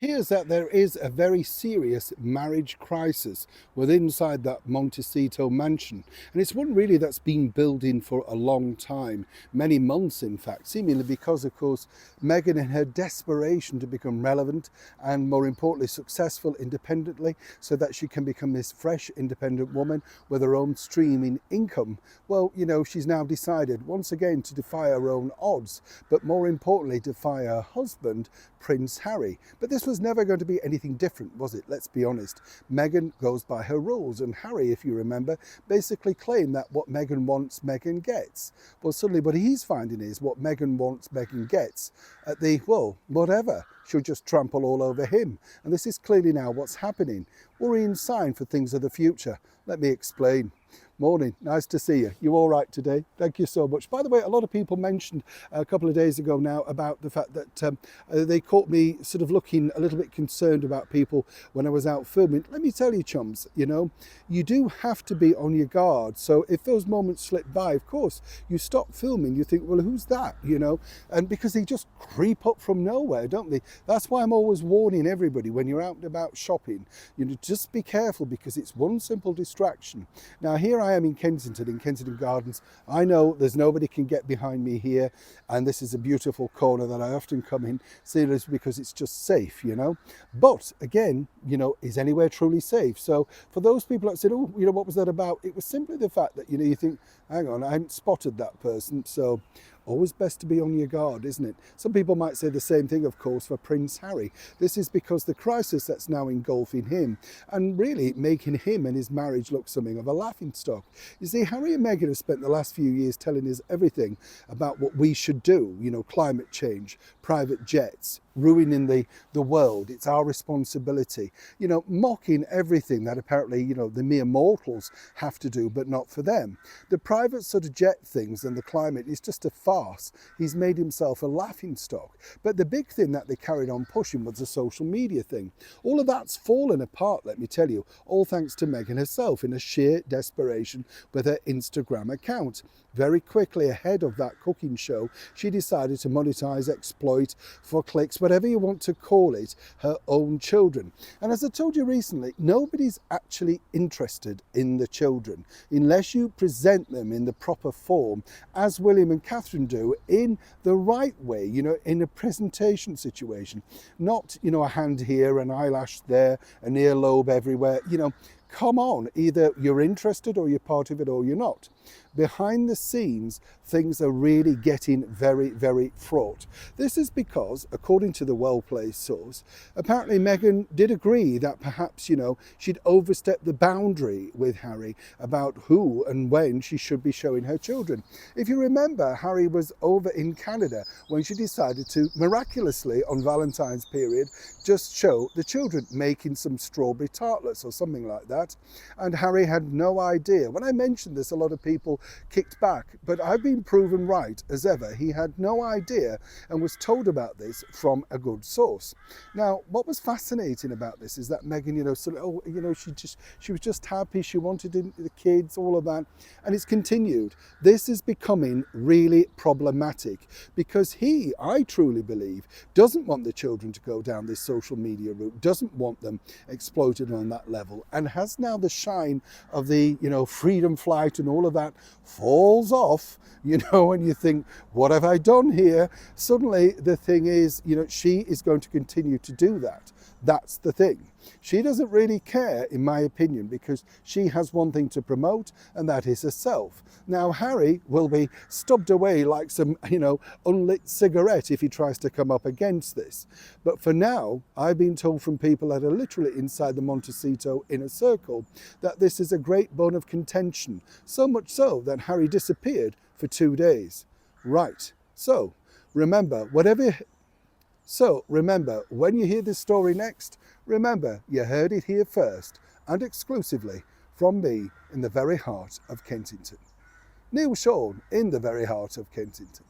Here's that there is a very serious marriage crisis within inside that Montecito mansion. And it's one really that's been building for a long time, many months in fact, seemingly because, of course, Meghan, in her desperation to become relevant and more importantly successful independently so that she can become this fresh independent woman with her own streaming income, well, she's now decided once again to defy her own odds, but more importantly defy her husband, Prince Harry. But this was never going to be anything different, was it? Let's be honest. Meghan goes by her rules, and Harry, if you remember, basically claimed that what Meghan wants, Meghan gets. Well, suddenly what he's finding is what Meghan wants, Meghan gets at the, well, whatever. She'll just trample all over him. And this is clearly now what's happening. Worrying sign for things of the future. Let me explain. Morning, nice to see you. You all right today? Thank you so much. By the way, a lot of people mentioned a couple of days ago now about the fact that they caught me sort of looking a little bit concerned about people when I was out filming. Let me tell you, chums, you do have to be on your guard. So if those moments slip by, of course, you stop filming. You think, well, who's that? And because they just creep up from nowhere, don't they? That's why I'm always warning everybody when you're out and about shopping, just be careful because it's one simple distraction. Now, here I am in Kensington Gardens. I know there's nobody can get behind me here, and this is a beautiful corner that I often come in seriously because it's just safe, But again, is anywhere truly safe? So for those people that said, oh, what was that about? It was simply the fact that, you think, hang on, I haven't spotted that person. So always best to be on your guard, isn't it? Some people might say the same thing, of course, for Prince Harry. This is because the crisis that's now engulfing him and really making him and his marriage look something of a laughingstock. You see, Harry and Meghan have spent the last few years telling us everything about what we should do, climate change, private jets, ruining the world. It's our responsibility, mocking everything that apparently, the mere mortals have to do, but not for them. The private sort of jet things and the climate is just a farce. He's made himself a laughingstock. But the big thing that they carried on pushing was the social media thing. All of that's fallen apart, let me tell you, all thanks to Meghan herself in a sheer desperation with her Instagram account. Very quickly ahead of that cooking show, she decided to monetize, exploit, for clicks, whatever you want to call it, her own children. And as I told you recently, nobody's actually interested in the children unless you present them in the proper form, as William and Catherine do, in the right way, in a presentation situation. Not, a hand here, an eyelash there, an earlobe everywhere, Come on, either you're interested or you're part of it or you're not. Behind the scenes, things are really getting very, very fraught. This is because, according to the well-placed source, apparently Meghan did agree that perhaps, she'd overstepped the boundary with Harry about who and when she should be showing her children. If you remember, Harry was over in Canada when she decided to miraculously, on Valentine's period, just show the children making some strawberry tartlets or something like that. And Harry had no idea. When I mentioned this, a lot of people kicked back, but I've been proven right as ever. He had no idea and was told about this from a good source. Now, what was fascinating about this is that Meghan, she was just happy, she wanted the kids, all of that, and it's continued. This is becoming really problematic because he, I truly believe, doesn't want the children to go down this social media route, doesn't want them exploited on that level, and has now the shine of the, freedom flight and all of that falls off, and you think, what have I done here? Suddenly the thing is, she is going to continue to do that. That's the thing. She doesn't really care, in my opinion, because she has one thing to promote, and that is herself. Now, Harry will be stubbed away like some, unlit cigarette if he tries to come up against this. But for now, I've been told from people that are literally inside the Montecito inner circle that this is a great bone of contention. So much so that Harry disappeared for 2 days. Right. So remember, when you hear this story next, remember you heard it here first and exclusively from me in the very heart of Kensington. Neil Sean in the very heart of Kensington.